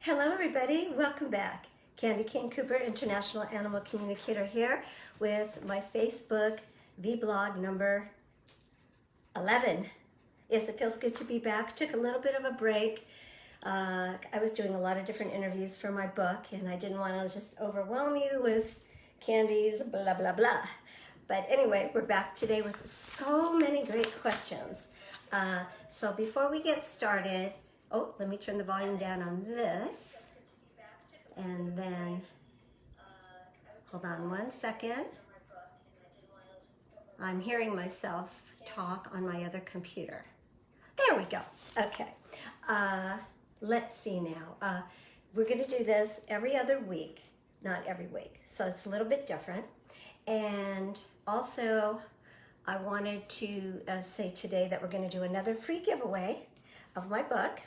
Hello everybody, welcome back. Candy Cane Cooper, International Animal Communicator here with my Facebook Vblog number 11. Yes, it feels good to be back. Took a little bit of a break. I was doing a lot of different interviews for my book and I didn't want to just overwhelm you with Candy's blah blah blah. But anyway, we're back today with so many great questions. So before we get started, let me turn the volume down on this. And then, hold on one second. I'm hearing myself talk on my other computer. There we go. Okay. Let's see now. We're going to do this every other week, not every week. So it's a little bit different. And also, I wanted to say today that we're going to do another free giveaway of my book.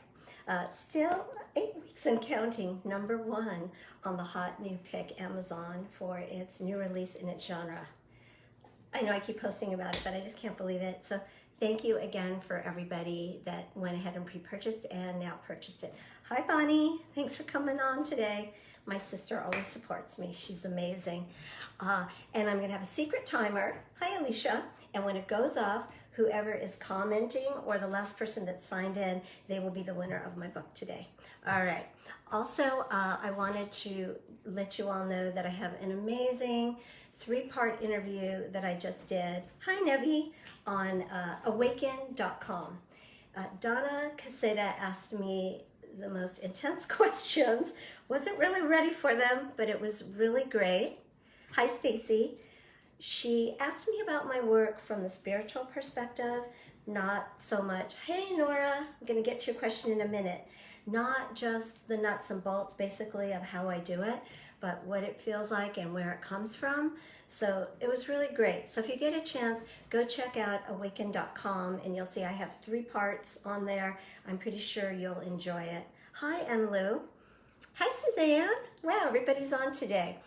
Still 8 weeks and counting, #1 on the hot new pick Amazon for its new release in its genre. I know I keep posting about it, but I just can't believe it. So thank you again for everybody that went ahead and pre-purchased and now purchased it. Hi Bonnie, thanks for coming on today. My sister always supports me. She's amazing. And I'm gonna have a secret timer. Hi Alicia. And when it goes off, whoever is commenting or the last person that signed in, they will be the winner of my book today. All right. Also, I wanted to let you all know that I have an amazing 3-part interview that I just did. Hi Nevi, on awaken.com. Donna Caseta asked me the most intense questions. Wasn't really ready for them, but it was really great. Hi Stacy. She asked me about my work from the spiritual perspective, not so much, hey Nora, I'm gonna get to your question in a minute. Not just the nuts and bolts basically of how I do it, but what it feels like and where it comes from. So it was really great. So if you get a chance, go check out awaken.com and you'll see I have 3 parts on there. I'm pretty sure you'll enjoy it. Hi Emlu. Hi Suzanne. Wow, everybody's on today.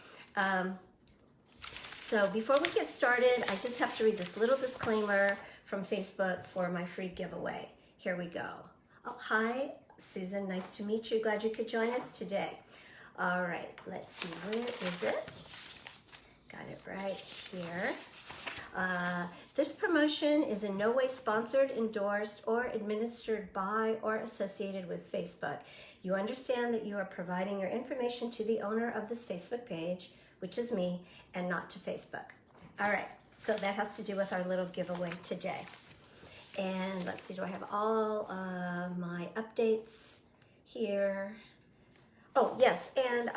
So before we get started, I just have to read this little disclaimer from Facebook for my free giveaway. Here we go. Oh, hi, Susan. Nice to meet you. Glad you could join us today. All right, let's see. Where is it? Got it right here. This promotion is in no way sponsored, endorsed, or administered by or associated with Facebook. You understand that you are providing your information to the owner of this Facebook page, which is me, and not to Facebook. All right, so that has to do with our little giveaway today. And let's see, do I have all my updates here? Oh, yes, and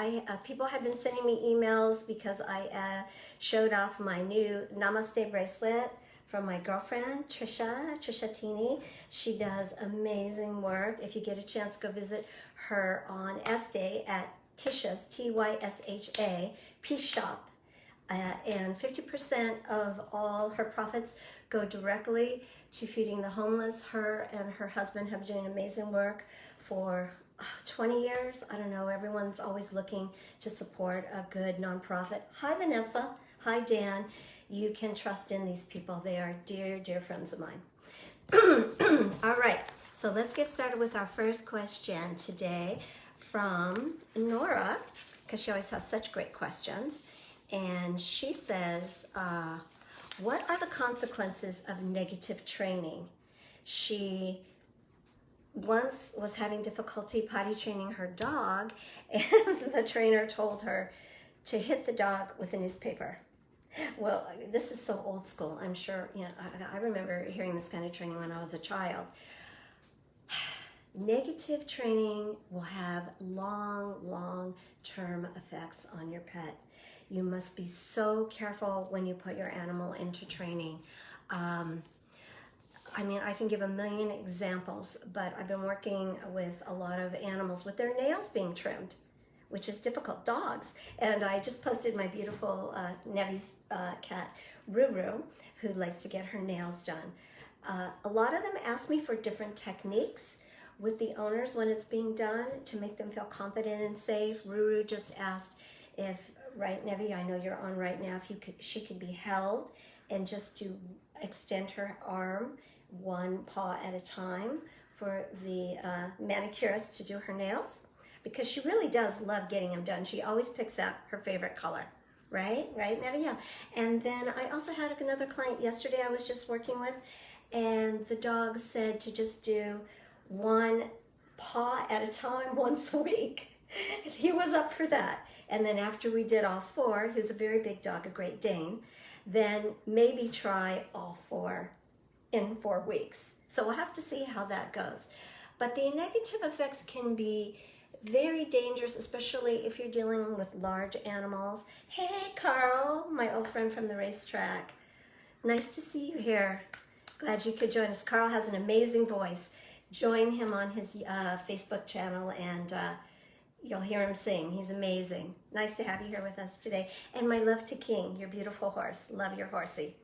people have been sending me emails because I showed off my new Namaste bracelet from my girlfriend, Trisha Tini. She does amazing work. If you get a chance, go visit her on S-Day at Tisha's, T-Y-S-H-A, Peace Shop. And 50% of all her profits go directly to feeding the homeless. Her and her husband have been doing amazing work for 20 years. I don't know, everyone's always looking to support a good nonprofit. Hi Vanessa, hi Dan. You can trust in these people. They are dear, dear friends of mine. All right, so let's get started with our first question today from Nora, because she always has such great questions. And she says, what are the consequences of negative training? She once was having difficulty potty training her dog, and the trainer told her to hit the dog with a newspaper. Well, this is so old school. I'm sure, I remember hearing this kind of training when I was a child. Negative training will have long-term effects on your pet. You must be so careful when you put your animal into training. I mean, I can give a million examples, but I've been working with a lot of animals with their nails being trimmed, which is difficult, dogs. And I just posted my beautiful Nevi's cat, Ruru, who likes to get her nails done. A lot of them ask me for different techniques with the owners when it's being done to make them feel confident and safe. Ruru just asked if, right, Nevi, I know you're on right now, if she could be held and just to extend her arm 1 paw at a time for the manicurist to do her nails. because she really does love getting them done. She always picks out her favorite color. Right, Maddie? Yeah. And then I also had another client yesterday I was just working with, and the dog said to just do one paw at a time once a week. He was up for that. And then after we did all four, he was a very big dog, a Great Dane, then maybe try all four in 4 weeks. So we'll have to see how that goes. But the negative effects can be very dangerous, especially if you're dealing with large animals. Hey, Carl, my old friend from the racetrack. Nice to see you here. Glad you could join us. Carl has an amazing voice. Join him on his Facebook channel, and you'll hear him sing. He's amazing. Nice to have you here with us today. And my love to King, your beautiful horse. Love your horsey.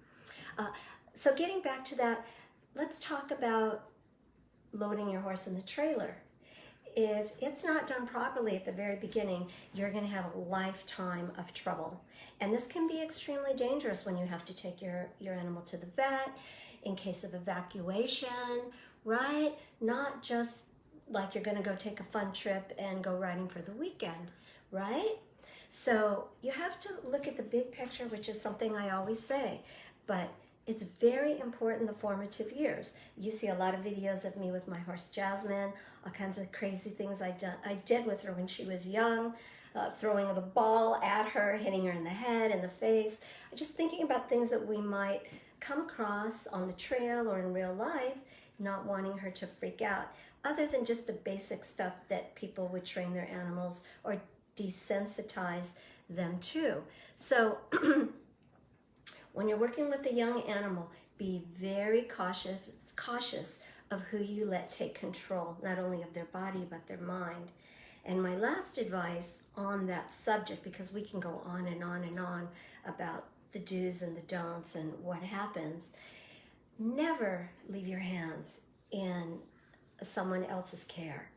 So getting back to that, let's talk about loading your horse in the trailer. If it's not done properly at the very beginning, you're going to have a lifetime of trouble. And this can be extremely dangerous when you have to take your animal to the vet, in case of evacuation, right? Not just like you're going to go take a fun trip and go riding for the weekend, right? So you have to look at the big picture, which is something I always say, but it's very important the formative years. You see a lot of videos of me with my horse Jasmine, all kinds of crazy things I did with her when she was young, throwing the ball at her, hitting her in the head, in the face. Just thinking about things that we might come across on the trail or in real life, not wanting her to freak out, other than just the basic stuff that people would train their animals or desensitize them to. So when you're working with a young animal, be very cautious of who you let take control, not only of their body, but their mind. And my last advice on that subject, because we can go on and on and on about the do's and the don'ts and what happens, never leave your hands in someone else's care.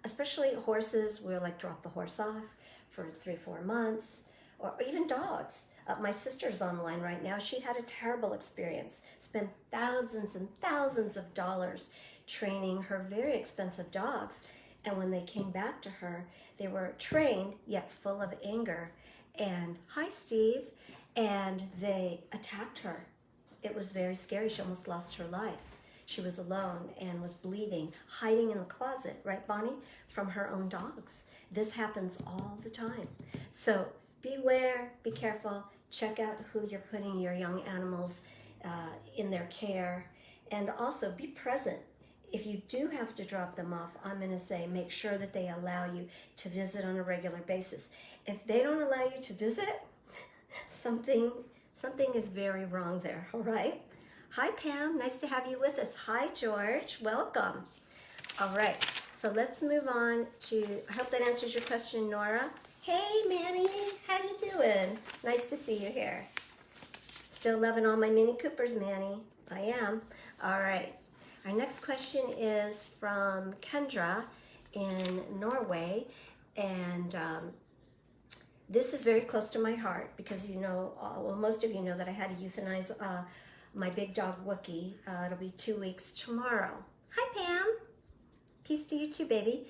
Especially horses, we'll like drop the horse off for 3-4 months, or even dogs. My sister's online right now. She had a terrible experience. Spent thousands and thousands of dollars training her very expensive dogs. And when they came back to her, they were trained yet full of anger. And, hi, Steve. And they attacked her. It was very scary. She almost lost her life. She was alone and was bleeding, hiding in the closet, right, Bonnie? From her own dogs. This happens all the time. So beware, be careful. Check out who you're putting your young animals in their care, and also be present. If you do have to drop them off, I'm going to say make sure that they allow you to visit on a regular basis. If they don't allow you to visit, something is very wrong there, all right? Hi, Pam. Nice to have you with us. Hi, George. Welcome. All right, so let's move on to, I hope that answers your question, Nora. Hey, Manny, how you doing? Nice to see you here. Still loving all my Mini Coopers, Manny. I am. All right. Our next question is from Kendra in Norway, and this is very close to my heart because you know, well, most of you know that I had to euthanize my big dog Wookie. It'll be 2 weeks tomorrow. Hi, Pam. Peace to you too, baby.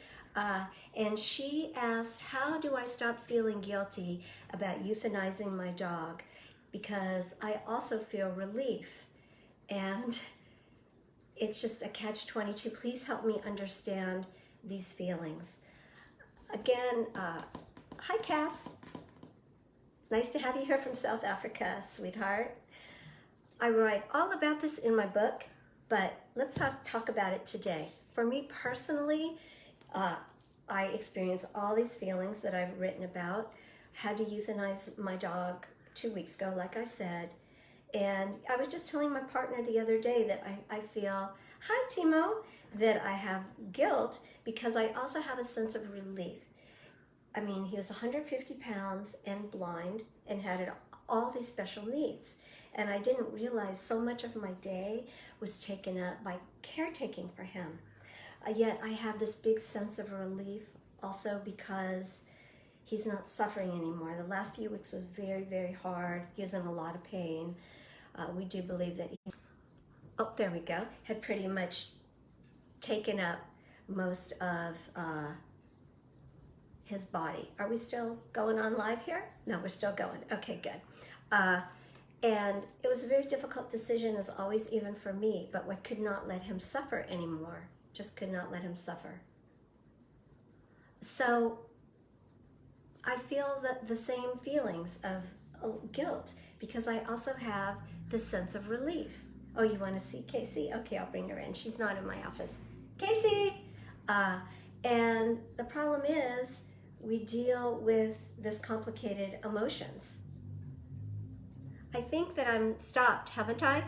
And she asked, how do I stop feeling guilty about euthanizing my dog? Because I also feel relief. And it's just a catch-22. Please help me understand these feelings. Again, hi, Cass. Nice to have you here from South Africa, sweetheart. I write all about this in my book, but let's talk about it today. For me personally, I experienced all these feelings that I've written about. Had to euthanize my dog 2 weeks ago, like I said. And I was just telling my partner the other day that I feel, hi Timo, that I have guilt because I also have a sense of relief. I mean, he was 150 pounds and blind and had all these special needs. And I didn't realize so much of my day was taken up by caretaking for him. Yet I have this big sense of relief also because he's not suffering anymore. The last few weeks was very, very hard. He was in a lot of pain. We do believe that he, oh, there we go, had pretty much taken up most of his body. Are we still going on live here? No, we're still going. Okay, good. And it was a very difficult decision, as always, even for me, but I could not let him suffer anymore. Just could not let him suffer. So I feel that the same feelings of guilt, because I also have the sense of relief. Oh, you want to see Casey? Okay, I'll bring her in. She's not in my office. Casey! And the problem is, we deal with this complicated emotions. I think that I'm stopped, haven't I?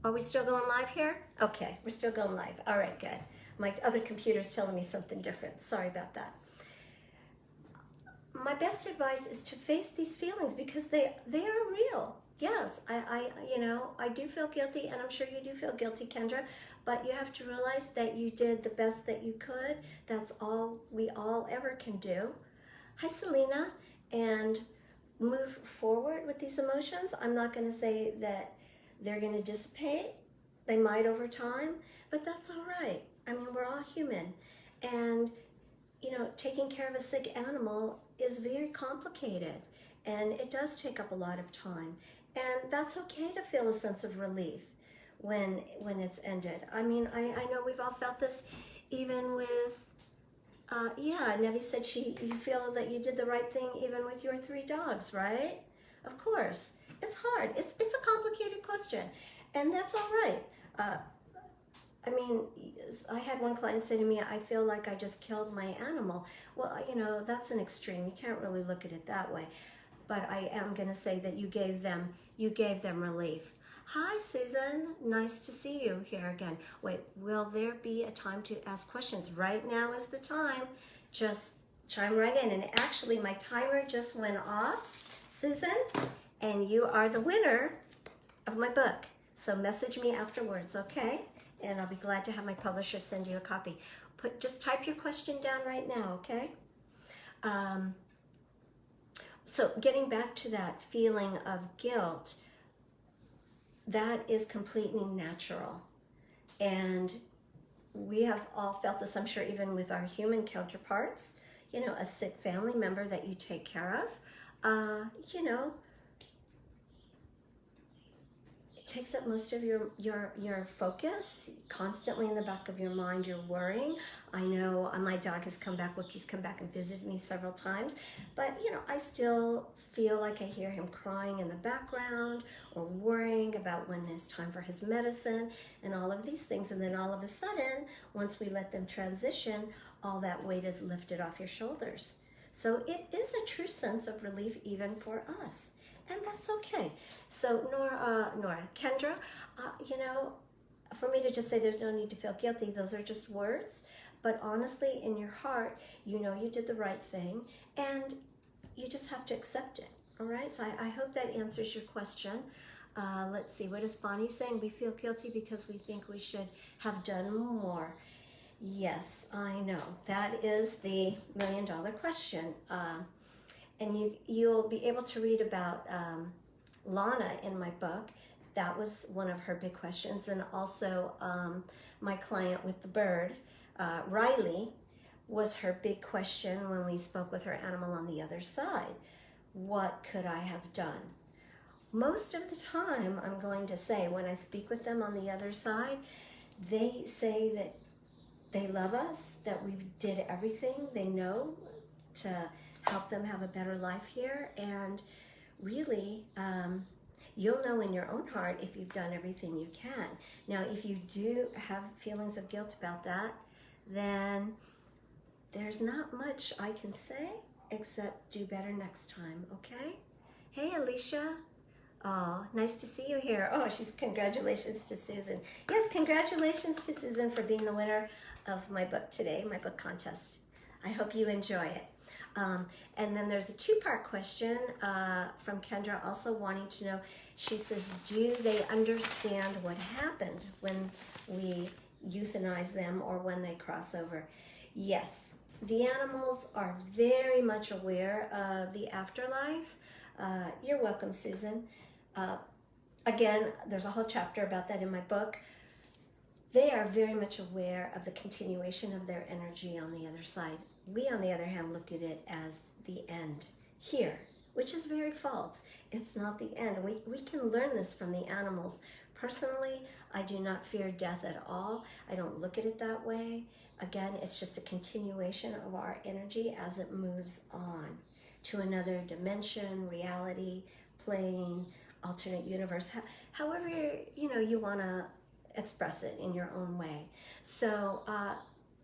Are we still going live here? Okay, we're still going live. All right, good. My other computer's telling me something different. Sorry about that. My best advice is to face these feelings because they are real. Yes, I do feel guilty, and I'm sure you do feel guilty, Kendra, but you have to realize that you did the best that you could. That's all we all ever can do. Hi, Selena, and move forward with these emotions. I'm not going to say that they're going to dissipate. They might over time, but that's all right. I mean, we're all human, and taking care of a sick animal is very complicated, and it does take up a lot of time. And that's okay to feel a sense of relief when it's ended. I mean, I know we've all felt this, even with, Nevi said you feel that you did the right thing even with your 3 dogs, right? Of course. It's hard. It's a complicated question, and that's all right. I mean, I had one client say to me, I feel like I just killed my animal. Well, that's an extreme. You can't really look at it that way. But I am going to say that you gave them relief. Hi, Susan. Nice to see you here again. Wait, will there be a time to ask questions? Right now is the time. Just chime right in. And actually, my timer just went off, Susan, and you are the winner of my book. So message me afterwards, okay? And I'll be glad to have my publisher send you a copy. Just type your question down right now, okay? So getting back to that feeling of guilt, that is completely natural. And we have all felt this, I'm sure, even with our human counterparts, a sick family member that you take care of, it takes up most of your focus. Constantly in the back of your mind, you're worrying. I know my dog has come back. Wookie's come back and visited me several times. But, I still feel like I hear him crying in the background or worrying about when it's time for his medicine and all of these things. And then all of a sudden, once we let them transition, all that weight is lifted off your shoulders. So it is a true sense of relief even for us. And that's okay. So Kendra, for me to just say there's no need to feel guilty, those are just words. But honestly, in your heart, you did the right thing, and you just have to accept it, all right? So I hope that answers your question. Let's see, what is Bonnie saying? We feel guilty because we think we should have done more. Yes, I know. That is the million-dollar question. And you'll be able to read about Lana in my book. That was one of her big questions. And also my client with the bird, Riley, was her big question when we spoke with her animal on the other side. What could I have done? Most of the time, I'm going to say, when I speak with them on the other side, they say that they love us, that we did everything they know to help them have a better life here. And really, you'll know in your own heart if you've done everything you can. Now, if you do have feelings of guilt about that, then there's not much I can say except do better next time, okay? Hey, Alicia. Oh, nice to see you here. Oh, congratulations to Susan. Yes, congratulations to Susan for being the winner of my book today, my book contest. I hope you enjoy it. And then there's a 2-part question from Kendra also wanting to know, she says, do they understand what happened when we euthanize them or when they cross over? Yes, the animals are very much aware of the afterlife. You're welcome, Susan. Again, there's a whole chapter about that in my book. they are very much aware of the continuation of their energy on the other side. We, on the other hand, look at it as the end here, which is very false. It's not the end. We can learn this from the animals. Personally, I do not fear death at all. I don't look at it that way. Again, it's just a continuation of our energy as it moves on to another dimension, reality, plane, alternate universe, however you want to express it in your own way. So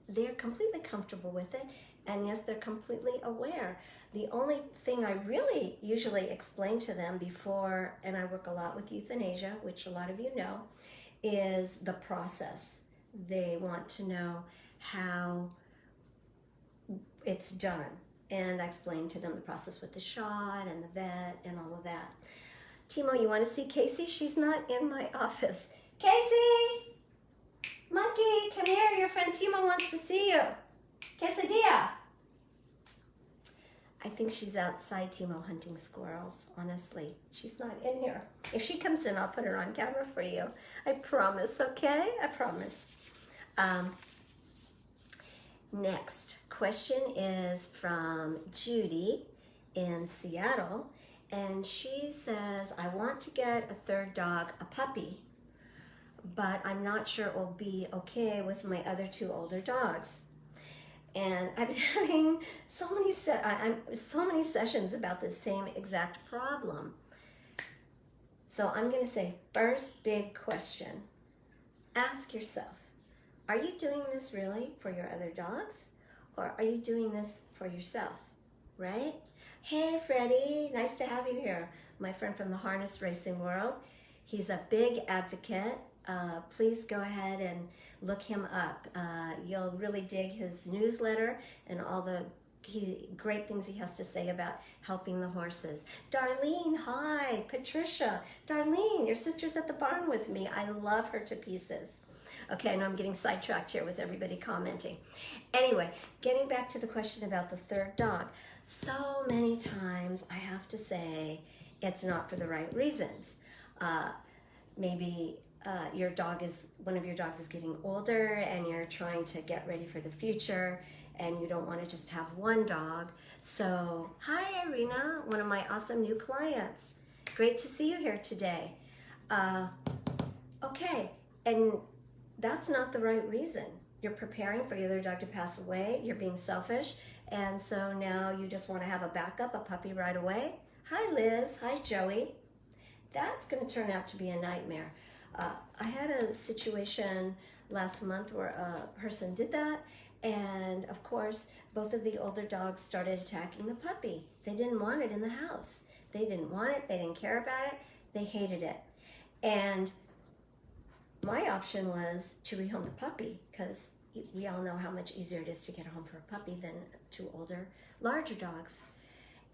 they're completely comfortable with it, and yes, they're completely aware. The only thing I really usually explain to them before, and I work a lot with euthanasia, which a lot of you know, is the process. They want to know how it's done, and I explain to them the process with the shot and the vet and all of that. Timo, you want to see Casey? She's not in my office. Casey! Monkey, come here. Your friend Timo wants to see you. Quesadilla. I think she's outside, Timo, hunting squirrels, honestly. She's not in here. If she comes in, I'll put her on camera for you. I promise, okay? I promise. Next question is from Judy in Seattle. And she says, I want to get a third dog, a puppy, but I'm not sure it will be okay with my other two older dogs. And I've been having so many sessions about the same exact problem. So I'm going to say, first big question. Ask yourself, are you doing this really for your other dogs? Or are you doing this for yourself, right? Hey, Freddie, nice to have you here. My friend from the harness racing world. He's a big advocate. Please go ahead and look him up. You'll really dig his newsletter and all the great things he has to say about helping the horses. Darlene, hi. Patricia. Darlene, your sister's at the barn with me. I love her to pieces. Okay, I know I'm getting sidetracked here with everybody commenting. Anyway, getting back to the question about the third dog. So many times I have to say it's not for the right reasons. Maybe one of your dogs is getting older and you're trying to get ready for the future and you don't want to just have one dog. So, hi Irina, one of my awesome new clients. Great to see you here today. Okay, and that's not the right reason. You're preparing for your other dog to pass away, you're being selfish, and so now you just want to have a backup, a puppy right away. Hi Liz, hi Joey. That's going to turn out to be a nightmare. I had a situation last month where a person did that, and of course both of the older dogs started attacking the puppy. They didn't want it in the house. They didn't want it, they didn't care about it, they hated it. And my option was to rehome the puppy, because we all know how much easier it is to get a home for a puppy than two older, larger dogs.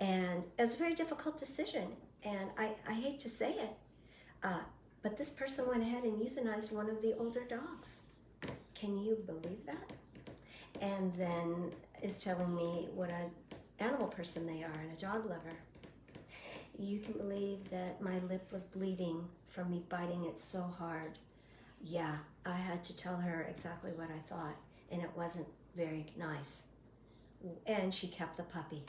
And it was a very difficult decision, and I hate to say it, but this person went ahead and euthanized one of the older dogs. Can you believe that? And then is telling me what an animal person they are and a dog lover. You can believe that my lip was bleeding from me biting it so hard. Yeah, I had to tell her exactly what I thought, and it wasn't very nice. And she kept the puppy.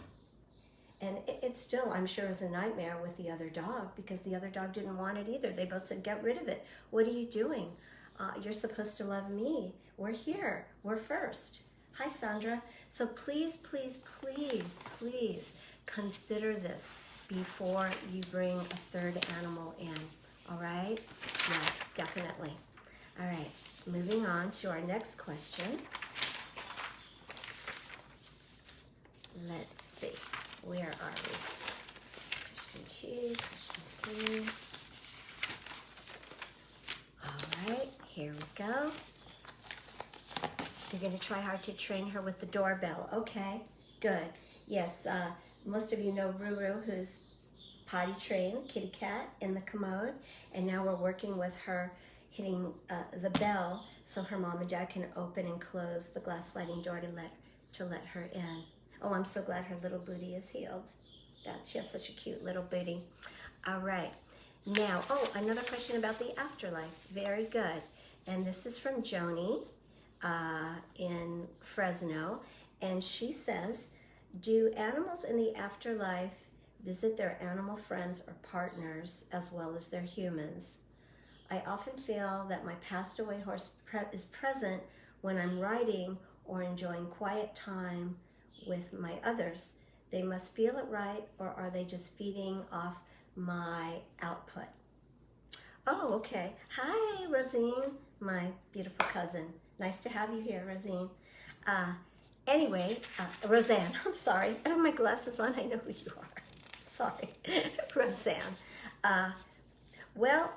And it still, I'm sure, is a nightmare with the other dog, because the other dog didn't want it either. They both said, get rid of it. What are you doing? You're supposed to love me. We're here. We're first. Hi, Sandra. So please, please, please, please consider this before you bring a third animal in. All right? Yes, definitely. All right, moving on to our next question. Let's see, where are we? Question 2, question 3. All right, here we go. You're gonna try hard to train her with the doorbell. Okay, good. Yes, most of you know Ruru, who's potty trained, kitty cat, in the commode, and now we're working with her hitting the bell so her mom and dad can open and close the glass sliding door to let her in. Oh, I'm so glad her little booty is healed. She has such a cute little booty. All right. Now, another question about the afterlife. Very good. And this is from Joni in Fresno. And she says, do animals in the afterlife visit their animal friends or partners as well as their humans? I often feel that my passed away horse is present when I'm riding or enjoying quiet time with my others. They must feel it right, or are they just feeding off my output? Oh, okay. Hi, Rosine, my beautiful cousin. Nice to have you here, Rosine. Anyway, Roseanne, I'm sorry. I don't have my glasses on. I know who you are. Sorry, Roseanne. Well,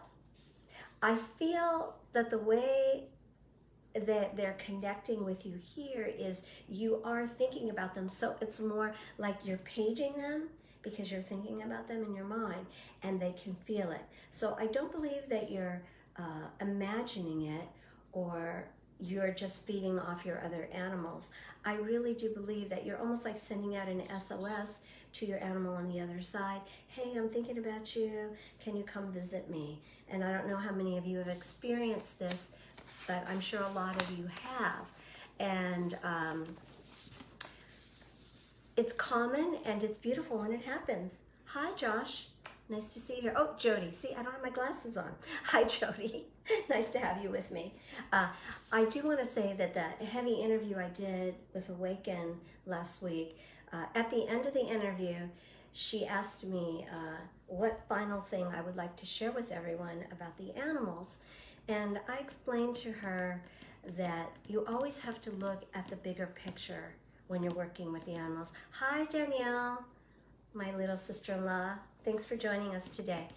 I feel that the way that they're connecting with you here is you are thinking about them. So it's more like you're paging them because you're thinking about them in your mind and they can feel it. So I don't believe that you're imagining it or you're just feeding off your other animals. I really do believe that you're almost like sending out an SOS to your animal on the other side. Hey, I'm thinking about you. Can you come visit me? And I don't know how many of you have experienced this, but I'm sure a lot of you have. And it's common and it's beautiful when it happens. Hi, Josh. Nice to see you here. Oh, Jody. See, I don't have my glasses on. Hi, Jody. Nice to have you with me. I do want to say that that heavy interview I did with Awaken last week, at the end of the interview, she asked me what final thing I would like to share with everyone about the animals. And I explained to her that you always have to look at the bigger picture when you're working with the animals. Hi, Danielle, my little sister-in-law. Thanks for joining us today.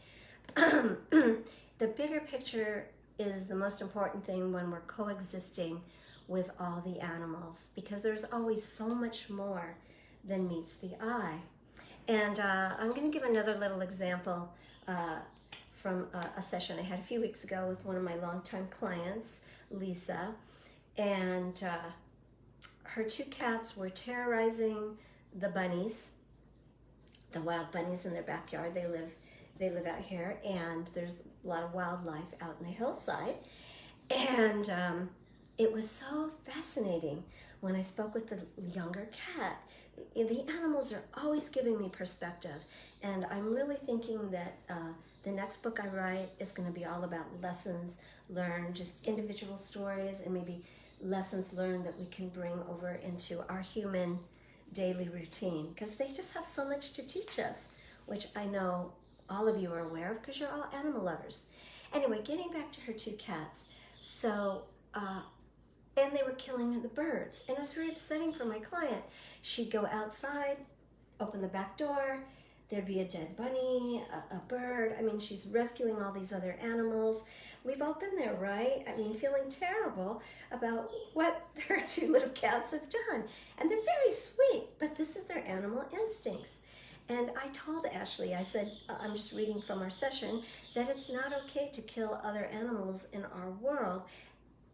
The bigger picture is the most important thing when we're coexisting with all the animals, because there's always so much more than meets the eye. And I'm going to give another little example from a session I had a few weeks ago with one of my longtime clients, Lisa. And her two cats were terrorizing the bunnies, the wild bunnies in their backyard. They live out here, and there's a lot of wildlife out in the hillside. And it was so fascinating when I spoke with the younger cat. The animals are always giving me perspective, and I'm really thinking that the next book I write is going to be all about lessons learned, just individual stories, and maybe lessons learned that we can bring over into our human daily routine, because they just have so much to teach us, which I know all of you are aware of because you're all animal lovers. Anyway, getting back to her two cats. So, and they were killing the birds, and it was very upsetting for my client. She'd go outside, open the back door, there'd be a dead bunny, a bird. I mean, she's rescuing all these other animals. We've all been there, right? I mean, feeling terrible about what her two little cats have done. And they're very sweet, but this is their animal instincts. And I told Ashley, I said, I'm just reading from our session, that it's not okay to kill other animals in our world.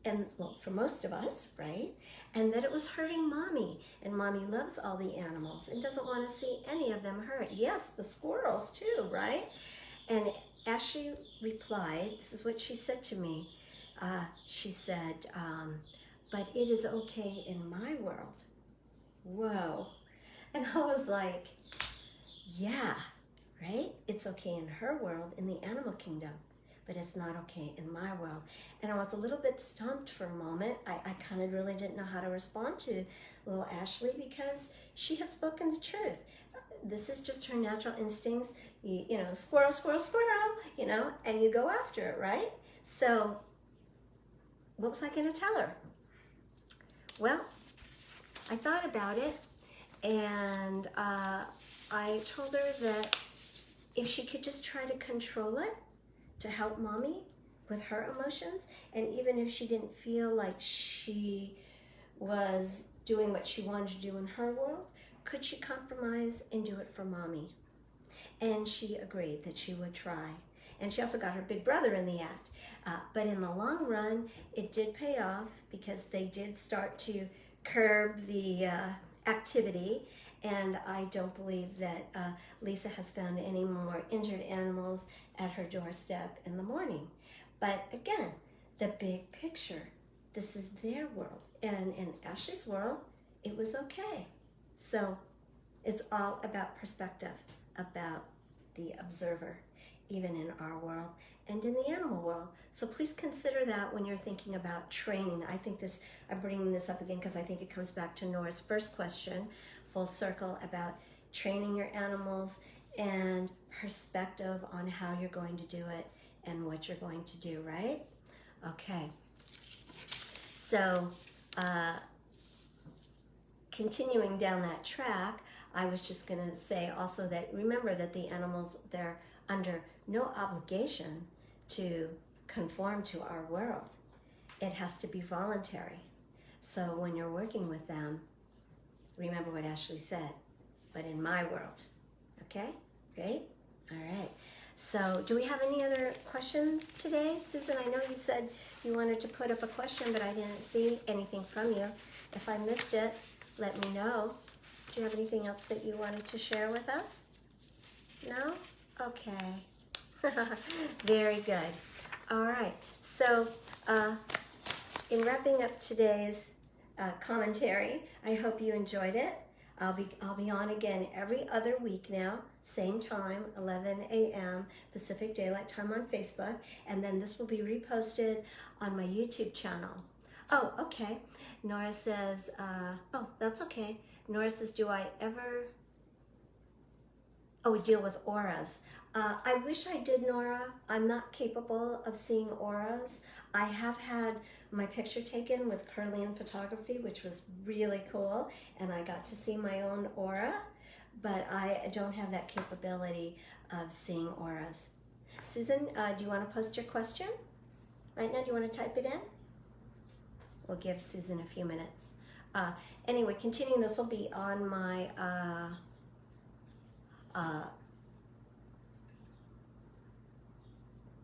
And well, for most of us, right? And that it was hurting Mommy. And Mommy loves all the animals and doesn't want to see any of them hurt. Yes, the squirrels too, right? And Ashley replied, this is what she said to me. She said, but it is okay in my world. Whoa. And I was like, yeah, right? It's okay in her world, in the animal kingdom, but it's not okay in my world. And I was a little bit stumped for a moment. I kind of really didn't know how to respond to little Ashley, because she had spoken the truth. This is just her natural instincts. You know, squirrel, squirrel, squirrel, you know, and you go after it, right? So what was I going to tell her? Well, I thought about it, and I told her that if she could just try to control it to help Mommy with her emotions, and even if she didn't feel like she was doing what she wanted to do in her world, could she compromise and do it for Mommy? And she agreed that she would try. And she also got her big brother in the act. But in the long run, it did pay off, because they did start to curb the activity. And I don't believe that Lisa has found any more injured animals at her doorstep in the morning. But again, the big picture. This is their world. And in Ashley's world, it was okay. So it's all about perspective, about the observer, even in our world and in the animal world. So please consider that when you're thinking about training. I'm bringing this up again because I think it comes back to Nora's first question, full circle, about training your animals and perspective on how you're going to do it and what you're going to do, right? Okay. So, continuing down that track, I was just going to say also that remember that the animals, they're under no obligation to conform to our world. It has to be voluntary. So when you're working with them, remember what Ashley said, but in my world. Okay? Great? All right. So do we have any other questions today? Susan, I know you said you wanted to put up a question, but I didn't see anything from you. If I missed it, let me know. Do you have anything else that you wanted to share with us? No? Okay. Very good. All right. So in wrapping up today's commentary, I hope you enjoyed it. I'll be on again every other week now, same time, 11 a.m. Pacific Daylight Time on Facebook, and then this will be reposted on my YouTube channel. Oh, okay. Nora says, oh, that's okay. Nora says, do I ever, deal with auras? I wish I did, Nora. I'm not capable of seeing auras. I have had my picture taken with Curlian photography, which was really cool, and I got to see my own aura, but I don't have that capability of seeing auras. Susan, do you want to post your question right now? Do you want to type it in? We'll give Susan a few minutes. Anyway, continuing, this will be on my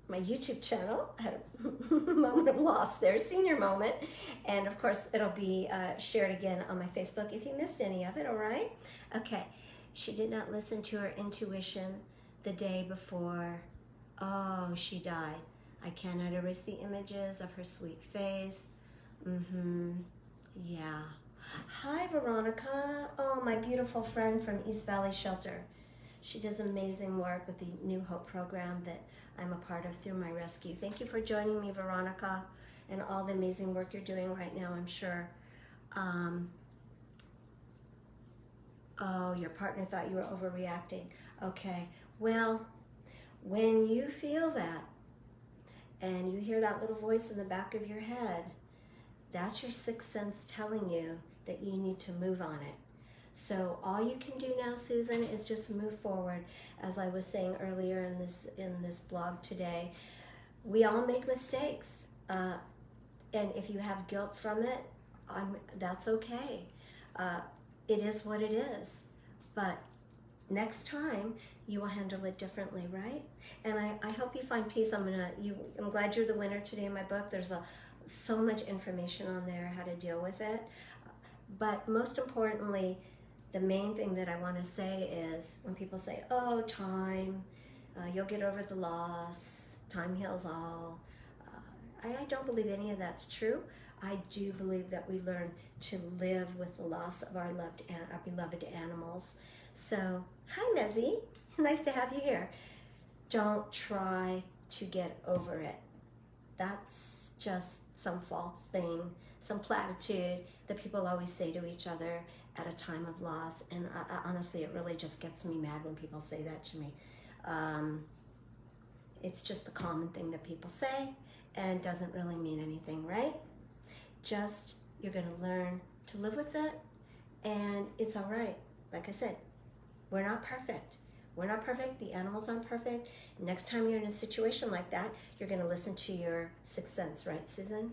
my YouTube channel. I had a moment of loss there, senior moment. And of course, it'll be shared again on my Facebook if you missed any of it, all right? Okay, she did not listen to her intuition the day before. Oh, she died. I cannot erase the images of her sweet face. Yeah. Hi, Veronica. Oh, my beautiful friend from East Valley Shelter. She does amazing work with the New Hope program that I'm a part of through my rescue. Thank you for joining me, Veronica, and all the amazing work you're doing right now, I'm sure. Oh, your partner thought you were overreacting. Okay, well, when you feel that and you hear that little voice in the back of your head, that's your sixth sense telling you that you need to move on it. So all you can do now, Susan, is just move forward. As I was saying earlier in this blog today, we all make mistakes. And if you have guilt from it, that's okay. It is what it is. But next time, you will handle it differently, right? And I hope you find peace. I'm glad you're the winner today in my book. There's so much information on there, how to deal with it. But most importantly, the main thing that I want to say is when people say, oh, time, you'll get over the loss, time heals all. I don't believe any of that's true. I do believe that we learn to live with the loss of our beloved animals. So, hi, Mezzy. Nice to have you here. Don't try to get over it. That's just some false thing, some platitude that people always say to each other at a time of loss, and honestly, it really just gets me mad when people say that to me. It's just the common thing that people say and doesn't really mean anything, right? Just, you're going to learn to live with it, and it's all right. Like I said, we're not perfect. We're not perfect. The animals aren't perfect. Next time you're in a situation like that, you're going to listen to your sixth sense, right, Susan?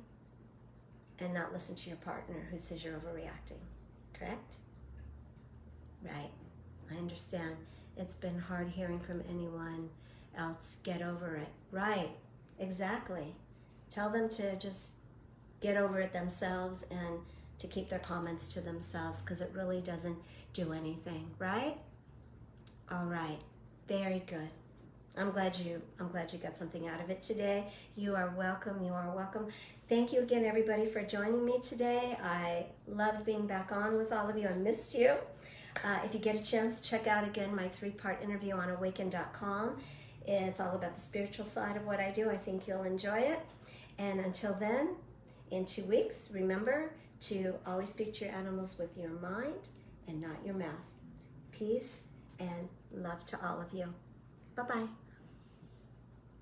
And not listen to your partner who says you're overreacting. Correct? Right. I understand. It's been hard hearing from anyone else. Get over it. Right. Exactly. Tell them to just get over it themselves and to keep their comments to themselves, because it really doesn't do anything. Right? All right. Very good. I'm glad you got something out of it today. You are welcome. You are welcome. Thank you again, everybody, for joining me today. I loved being back on with all of you. I missed you. If you get a chance, check out again my 3-part interview on awaken.com. It's all about the spiritual side of what I do. I think you'll enjoy it. And until then, in 2 weeks, remember to always speak to your animals with your mind and not your mouth. Peace and love to all of you. Bye-bye.